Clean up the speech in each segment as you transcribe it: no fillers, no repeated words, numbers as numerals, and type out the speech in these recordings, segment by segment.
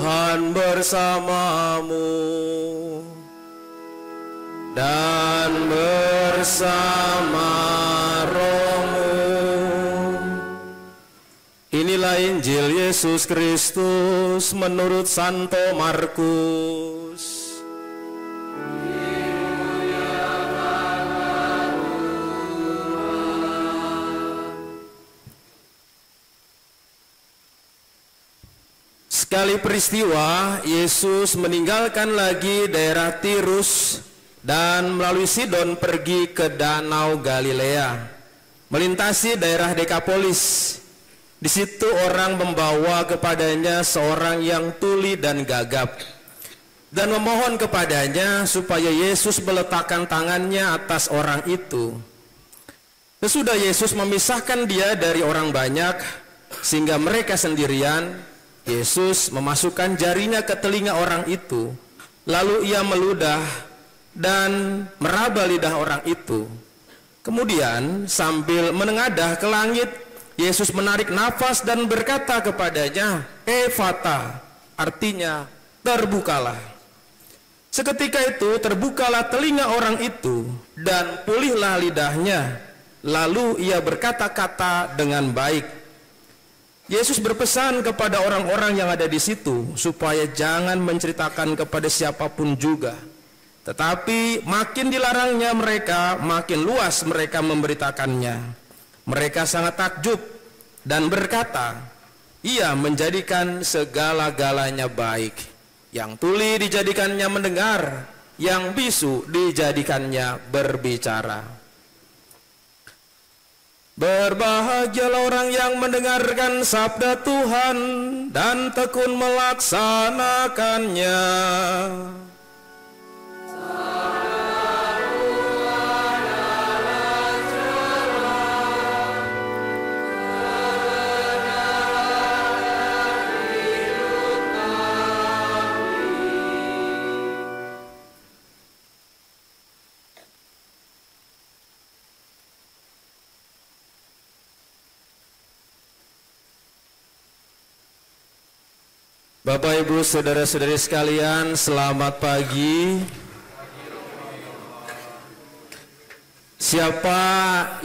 Tuhan bersamamu dan bersama rohmu. Inilah Injil Yesus Kristus menurut Santo Markus. Sekali peristiwa, Yesus meninggalkan lagi daerah Tirus dan melalui Sidon pergi ke Danau Galilea, melintasi daerah Dekapolis. Di situ orang membawa kepadanya seorang yang tuli dan gagap dan memohon kepadanya supaya Yesus meletakkan tangannya atas orang itu. Sesudah Yesus memisahkan dia dari orang banyak sehingga mereka sendirian, Yesus memasukkan jarinya ke telinga orang itu, lalu ia meludah dan meraba lidah orang itu. Kemudian sambil menengadah ke langit, Yesus menarik nafas dan berkata kepadanya, "Efata," artinya terbukalah. Seketika itu terbukalah telinga orang itu dan pulihlah lidahnya, lalu ia berkata-kata dengan baik. Yesus berpesan kepada orang-orang yang ada di situ supaya jangan menceritakan kepada siapapun juga. Tetapi makin dilarangnya mereka, makin luas mereka memberitakannya. Mereka sangat takjub dan berkata, "Ia menjadikan segala-galanya baik. Yang tuli dijadikannya mendengar, yang bisu dijadikannya berbicara." Berbahagialah orang yang mendengarkan sabda Tuhan dan tekun melaksanakannya. Bapak, Ibu, saudara-saudari sekalian, selamat pagi. Siapa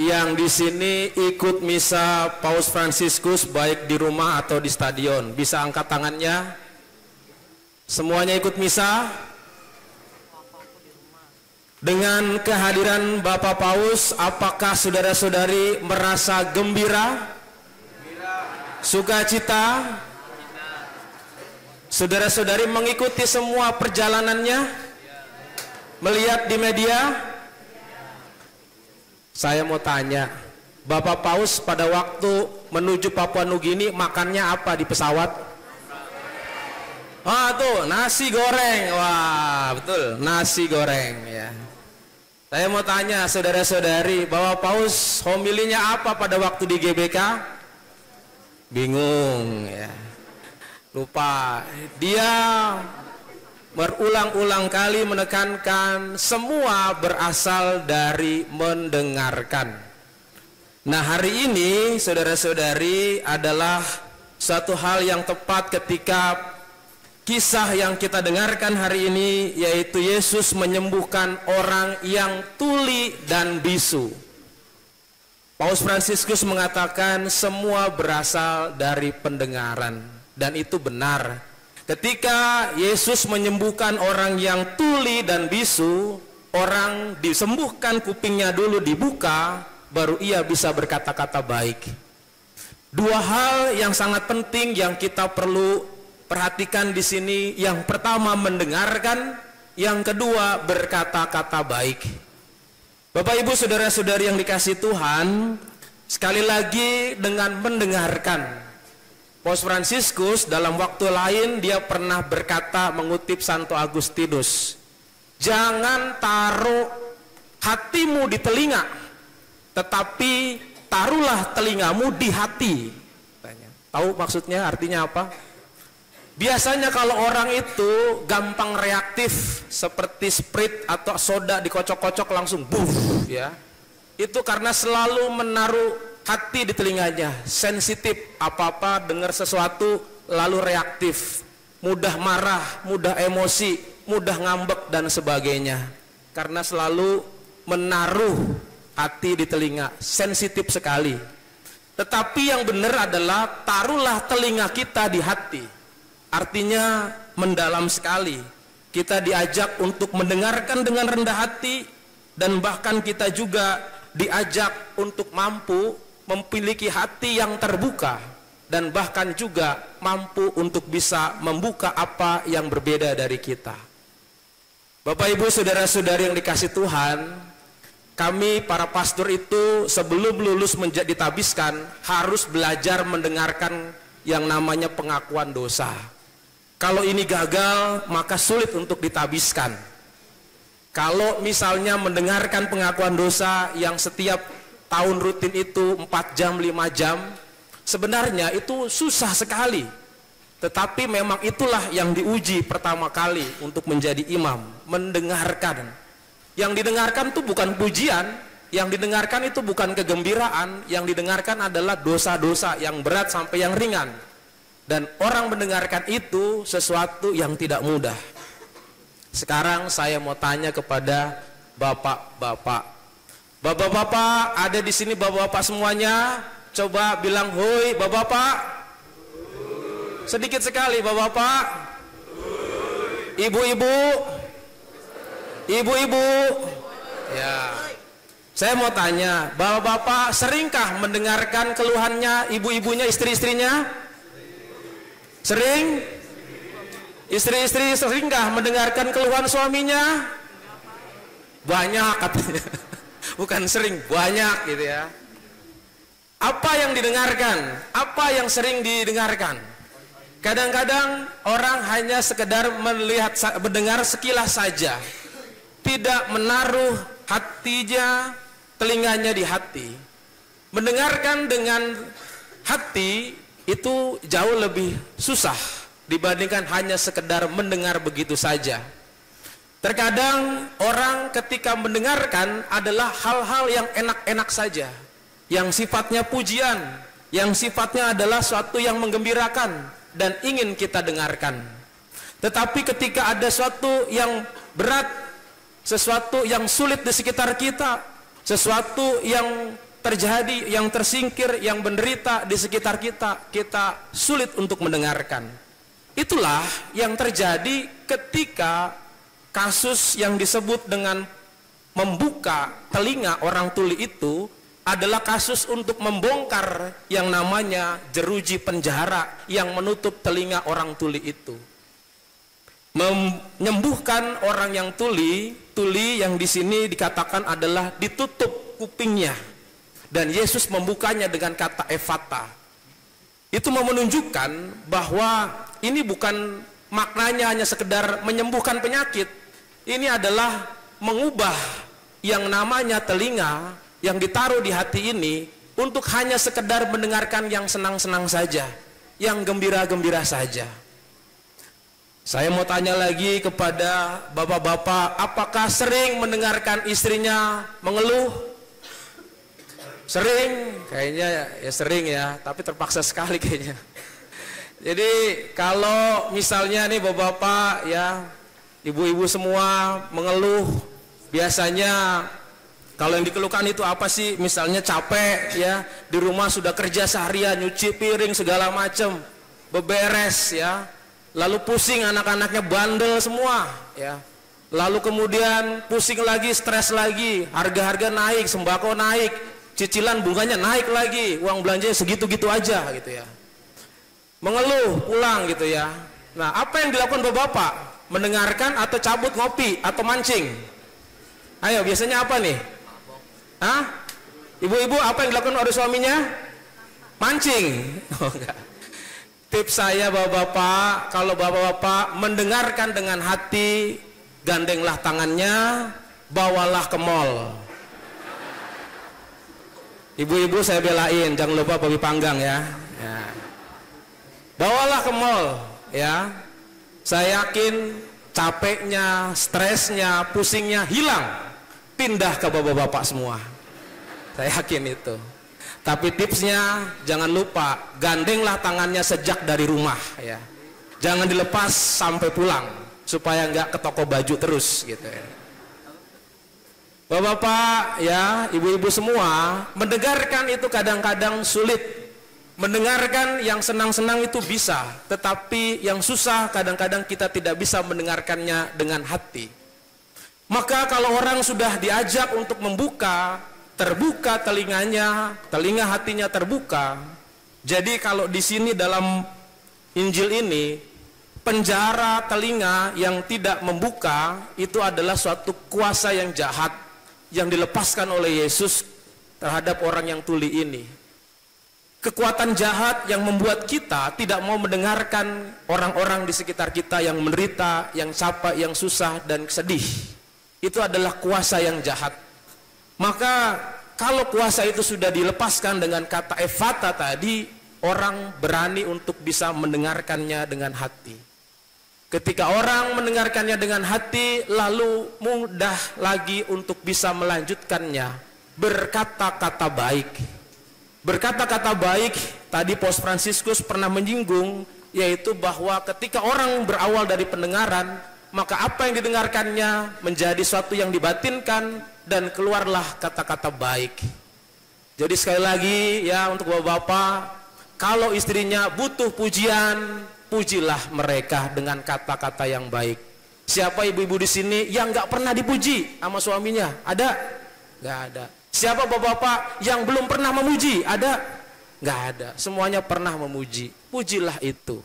yang di sini ikut misa Paus Fransiskus baik di rumah atau di stadion? Bisa angkat tangannya? Semuanya ikut misa? Dengan kehadiran Bapak Paus, apakah saudara-saudari merasa gembira? Sukacita? Saudara-saudari mengikuti semua perjalanannya? Melihat di media? Saya mau tanya, Bapak Paus pada waktu menuju Papua Nugini makannya apa di pesawat? Tuh, nasi goreng. Wah, betul, nasi goreng ya. Saya mau tanya saudara-saudari, Bapak Paus homilinya apa pada waktu di GBK? Bingung ya. Lupa. Dia berulang-ulang kali menekankan semua berasal dari mendengarkan. Nah, hari ini saudara-saudari adalah suatu hal yang tepat ketika kisah yang kita dengarkan hari ini, yaitu Yesus menyembuhkan orang yang tuli dan bisu. Paus Fransiskus mengatakan semua berasal dari pendengaran. Dan itu benar. Ketika Yesus menyembuhkan orang yang tuli dan bisu, orang disembuhkan kupingnya dulu dibuka, baru ia bisa berkata-kata baik. Dua hal yang sangat penting yang kita perlu perhatikan di sini. Yang pertama mendengarkan, yang kedua berkata-kata baik. Bapak, Ibu, saudara-saudari yang dikasihi Tuhan, sekali lagi dengan mendengarkan, Paus Fransiskus dalam waktu lain dia pernah berkata mengutip Santo Agustinus, "Jangan taruh hatimu di telinga, tetapi taruhlah telingamu di hati." Tahu maksudnya, artinya apa? Biasanya kalau orang itu gampang reaktif seperti Sprite atau soda dikocok-kocok langsung buff ya. Itu karena selalu menaruh hati di telinganya, sensitif, apa-apa dengar sesuatu lalu reaktif. mudah marah, mudah emosi, mudah ngambek dan sebagainya. Karena selalu menaruh hati di telinga, sensitif sekali. Tetapi yang benar adalah taruhlah telinga kita di hati. Artinya mendalam sekali. Kita diajak untuk mendengarkan dengan rendah hati, dan bahkan kita juga diajak untuk mampu memiliki hati yang terbuka, dan bahkan juga mampu untuk bisa membuka apa yang berbeda dari kita. Bapak Ibu saudara-saudari yang dikasih Tuhan, kami para pastor itu sebelum lulus menjadi ditabiskan harus belajar mendengarkan yang namanya pengakuan dosa. Kalau ini gagal, maka sulit untuk ditabiskan. Kalau misalnya mendengarkan pengakuan dosa yang setiap tahun rutin itu 4 jam, 5 jam, sebenarnya itu susah sekali. Tetapi memang itulah yang diuji pertama kali untuk menjadi imam, mendengarkan. Yang didengarkan itu bukan pujian, yang didengarkan itu bukan kegembiraan, yang didengarkan adalah dosa-dosa yang berat sampai yang ringan. Dan orang mendengarkan itu sesuatu yang tidak mudah. Sekarang saya mau tanya kepada bapak-bapak. Bapak-bapak ada di sini, bapak-bapak semuanya. Coba bilang hoi bapak-bapak. Sedikit sekali bapak-bapak. Ibu-ibu. Ibu-ibu. Ya. Saya mau tanya, bapak-bapak seringkah mendengarkan keluhannya ibu-ibunya, istri-istrinya? Sering? Istri-istri seringkah mendengarkan keluhan suaminya? Banyak katanya. Bukan sering, banyak gitu ya. Apa yang didengarkan? Apa yang sering didengarkan? Kadang-kadang orang hanya sekedar melihat, mendengar sekilas saja, tidak menaruh hatinya, telinganya di hati. Mendengarkan dengan hati itu jauh lebih susah dibandingkan hanya sekedar mendengar begitu saja. Terkadang orang ketika mendengarkan adalah hal-hal yang enak-enak saja, yang sifatnya pujian, yang sifatnya adalah suatu yang menggembirakan dan ingin kita dengarkan. Tetapi ketika ada suatu yang berat, sesuatu yang sulit di sekitar kita, sesuatu yang terjadi, yang tersingkir, yang menderita di sekitar kita, kita sulit untuk mendengarkan. Itulah yang terjadi ketika kasus yang disebut dengan membuka telinga orang tuli itu adalah kasus untuk membongkar yang namanya jeruji penjara yang menutup telinga orang tuli itu. Menyembuhkan orang yang tuli yang di sini dikatakan adalah ditutup kupingnya. Dan Yesus membukanya dengan kata efata. Itu menunjukkan bahwa ini bukan maknanya hanya sekedar menyembuhkan penyakit. Ini adalah mengubah yang namanya telinga yang ditaruh di hati ini untuk hanya sekedar mendengarkan yang senang-senang saja, yang gembira-gembira saja. Saya mau tanya lagi kepada bapak-bapak, apakah sering mendengarkan istrinya mengeluh? Sering, kayaknya ya sering ya, tapi terpaksa sekali kayaknya. Jadi kalau misalnya nih bapak-bapak ya, ibu-ibu semua mengeluh, biasanya kalau yang dikeluhkan itu apa sih? Misalnya capek ya, di rumah sudah kerja seharian, nyuci piring segala macam, beberes ya, lalu pusing anak-anaknya bandel semua ya. Lalu kemudian pusing lagi, stres lagi, harga-harga naik, sembako naik, cicilan bunganya naik lagi, uang belanjanya segitu-gitu aja gitu ya. Mengeluh pulang gitu ya. Nah, apa yang dilakukan bapak-bapak? Mendengarkan atau cabut ngopi atau mancing? Ayo, biasanya apa nih? Hah? Ibu-ibu apa yang dilakukan oleh suaminya? Mancing. Oh enggak. Tips saya bapak-bapak, kalau bapak-bapak mendengarkan dengan hati, gandenglah tangannya, bawalah ke mall. Ibu-ibu saya belain, jangan lupa babi panggang ya. Bawalah ke mall ya. Saya yakin capeknya, stresnya, pusingnya hilang, pindah ke bapak-bapak semua. Saya yakin itu. Tapi tipsnya jangan lupa gandenglah tangannya sejak dari rumah ya. Jangan dilepas sampai pulang supaya nggak ke toko baju terus gitu ya. Bapak-bapak ya, ibu-ibu semua, mendengarkan itu kadang-kadang sulit. Mendengarkan yang senang-senang itu bisa, tetapi yang susah kadang-kadang kita tidak bisa mendengarkannya dengan hati. Maka kalau orang sudah diajak untuk membuka, terbuka telinganya, telinga hatinya terbuka. Jadi kalau di sini dalam Injil ini, penjara telinga yang tidak membuka itu adalah suatu kuasa yang jahat yang dilepaskan oleh Yesus terhadap orang yang tuli ini. Kekuatan jahat yang membuat kita tidak mau mendengarkan orang-orang di sekitar kita yang menderita, yang capek, yang susah dan sedih. Itu adalah kuasa yang jahat. Maka kalau kuasa itu sudah dilepaskan dengan kata Efata tadi, orang berani untuk bisa mendengarkannya dengan hati. Ketika orang mendengarkannya dengan hati, lalu mudah lagi untuk bisa melanjutkannya, berkata-kata baik. Berkata-kata baik, tadi Paus Fransiskus pernah menyinggung, yaitu bahwa ketika orang berawal dari pendengaran, maka apa yang didengarkannya menjadi suatu yang dibatinkan dan keluarlah kata-kata baik. Jadi sekali lagi ya, untuk bapak-bapak, kalau istrinya butuh pujian, pujilah mereka dengan kata-kata yang baik. Siapa ibu-ibu di sini yang nggak pernah dipuji sama suaminya? Ada? Nggak ada. Siapa bapak-bapak yang belum pernah memuji? Ada? Nggak ada. Semuanya pernah memuji. Pujilah itu.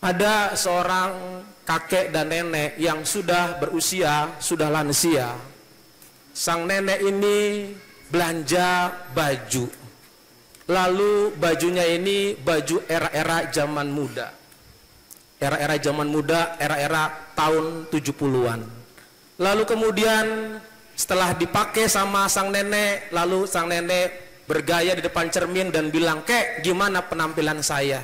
Ada seorang kakek dan nenek yang sudah berusia, sudah lansia. Sang nenek ini belanja baju. Lalu bajunya ini baju era-era zaman muda. Era-era zaman muda, era-era tahun 70-an. Lalu kemudian setelah dipakai sama sang nenek, lalu sang nenek bergaya di depan cermin dan bilang, "Kek, gimana penampilan saya?"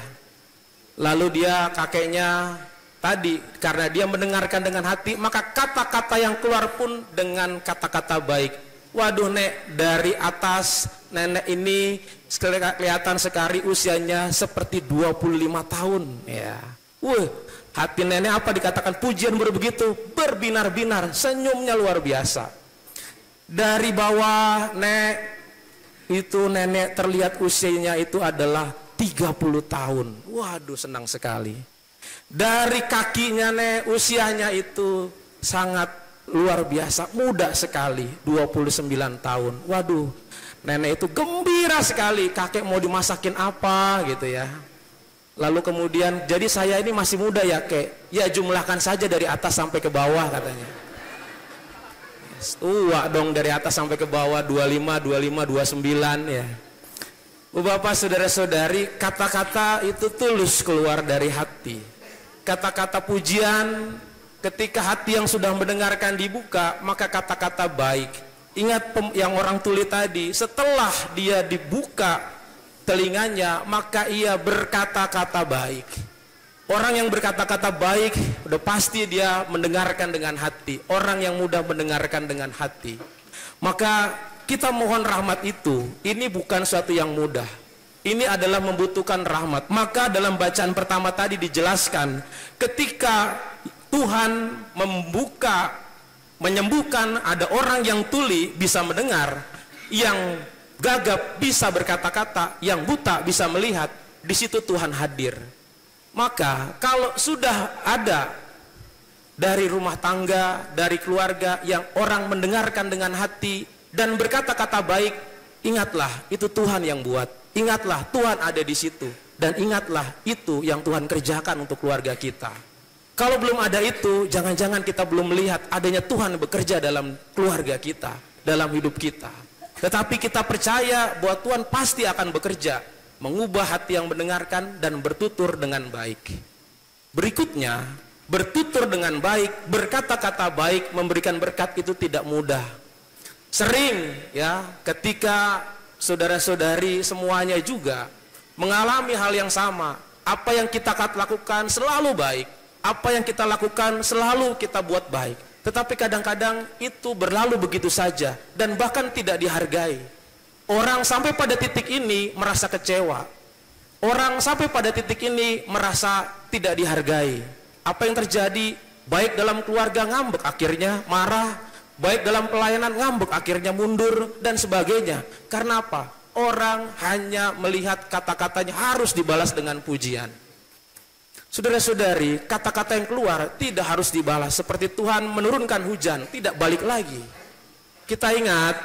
Lalu dia, kakeknya tadi, karena dia mendengarkan dengan hati, maka kata-kata yang keluar pun dengan kata-kata baik. Waduh nek, dari atas nenek ini kelihatan sekali usianya seperti 25 tahun ya. Hati nenek apa dikatakan pujian baru begitu, berbinar-binar, senyumnya luar biasa. Dari bawah nek, itu nenek terlihat usianya itu adalah 30 tahun. Waduh, senang sekali. Dari kakinya nek, usianya itu sangat luar biasa, muda sekali, 29 tahun. Waduh, nenek itu gembira sekali, kakek mau dimasakin apa gitu ya. Lalu kemudian, jadi saya ini masih muda ya kek, ya jumlahkan saja dari atas sampai ke bawah katanya. Tua dong dari atas sampai ke bawah, 25, 25, 29 ya. Bapak saudara-saudari, kata-kata itu tulus keluar dari hati. Kata-kata pujian, ketika hati yang sudah mendengarkan dibuka, maka kata-kata baik. Ingat yang orang tuli tadi, setelah dia dibuka telinganya, maka ia berkata-kata baik. Orang yang berkata-kata baik, udah pasti dia mendengarkan dengan hati. Orang yang mudah mendengarkan dengan hati. Maka kita mohon rahmat itu, ini bukan suatu yang mudah. Ini adalah membutuhkan rahmat. Maka dalam bacaan pertama tadi dijelaskan, ketika Tuhan menyembuhkan ada orang yang tuli bisa mendengar, yang gagap bisa berkata-kata, yang buta bisa melihat, di situ Tuhan hadir. Maka kalau sudah ada dari rumah tangga, dari keluarga yang orang mendengarkan dengan hati dan berkata-kata baik, ingatlah itu Tuhan yang buat. Ingatlah Tuhan ada di situ, dan ingatlah itu yang Tuhan kerjakan untuk keluarga kita. Kalau belum ada itu, jangan-jangan kita belum melihat adanya Tuhan bekerja dalam keluarga kita, dalam hidup kita. Tetapi kita percaya bahwa Tuhan pasti akan bekerja, mengubah hati yang mendengarkan dan bertutur dengan baik. Berikutnya, bertutur dengan baik, berkata-kata baik, memberikan berkat itu tidak mudah. Sering ya, ketika saudara-saudari semuanya juga mengalami hal yang sama. Apa yang kita lakukan selalu baik, apa yang kita lakukan selalu kita buat baik. Tetapi kadang-kadang itu berlalu begitu saja dan bahkan tidak dihargai. Orang sampai pada titik ini merasa kecewa. Orang sampai pada titik ini merasa tidak dihargai. Apa yang terjadi? Baik dalam keluarga ngambek akhirnya marah, baik dalam pelayanan ngambek akhirnya mundur dan sebagainya. Karena apa? Orang hanya melihat kata-katanya harus dibalas dengan pujian. Saudara-saudari, kata-kata yang keluar tidak harus dibalas. Seperti Tuhan menurunkan hujan, tidak balik lagi. Kita ingat,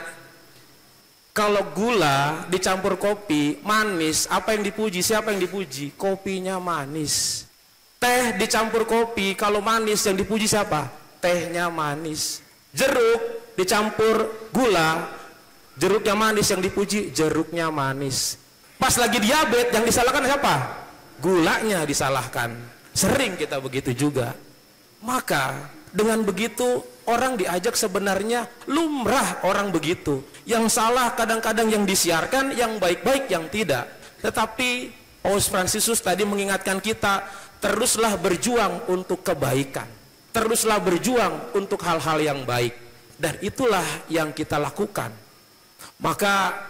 kalau gula dicampur kopi, manis, apa yang dipuji? Siapa yang dipuji? Kopinya manis. Teh dicampur kopi, kalau manis yang dipuji siapa? Tehnya manis. Jeruk dicampur gula, jeruknya manis, yang dipuji jeruknya manis. Pas lagi diabetes yang disalahkan siapa? Gulanya disalahkan. Sering kita begitu juga. Maka dengan begitu orang diajak, sebenarnya lumrah orang begitu. Yang salah kadang-kadang yang disiarkan, yang baik-baik yang tidak. Tetapi Paus Fransiskus tadi mengingatkan kita, teruslah berjuang untuk kebaikan. Teruslah berjuang untuk hal-hal yang baik. Dan itulah yang kita lakukan. Maka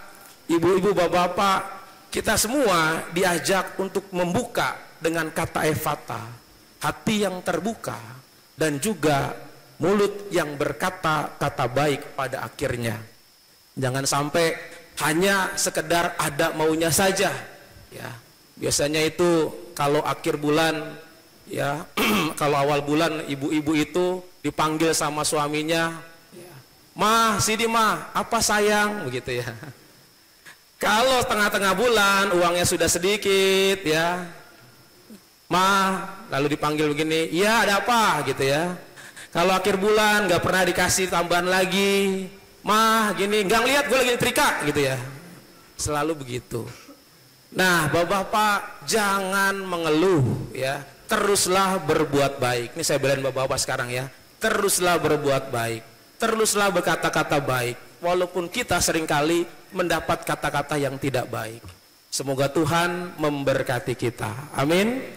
ibu-ibu, bapak-bapak, kita semua diajak untuk membuka dengan kata efata, hati yang terbuka, dan juga mulut yang berkata kata baik pada akhirnya. Jangan sampai hanya sekedar ada maunya saja. Ya, biasanya itu kalau akhir bulan, ya, kalau awal bulan ibu-ibu itu dipanggil sama suaminya, ya, "Mah, sini mah, apa sayang?" begitu ya. Kalau tengah-tengah bulan uangnya sudah sedikit, ya, "Mah," lalu dipanggil begini, "Iya, ada apa?" gitu ya. Kalau akhir bulan nggak pernah dikasih tambahan lagi, "Mah, gini, nggak ngeliat gue lagi nyetrika," gitu ya. Selalu begitu. Nah, bapak-bapak jangan mengeluh, ya. Teruslah berbuat baik. Ini saya belain bapak-bapak sekarang ya. Teruslah berbuat baik. Teruslah berkata-kata baik. Walaupun kita seringkali mendapat kata-kata yang tidak baik. Semoga Tuhan memberkati kita. Amin.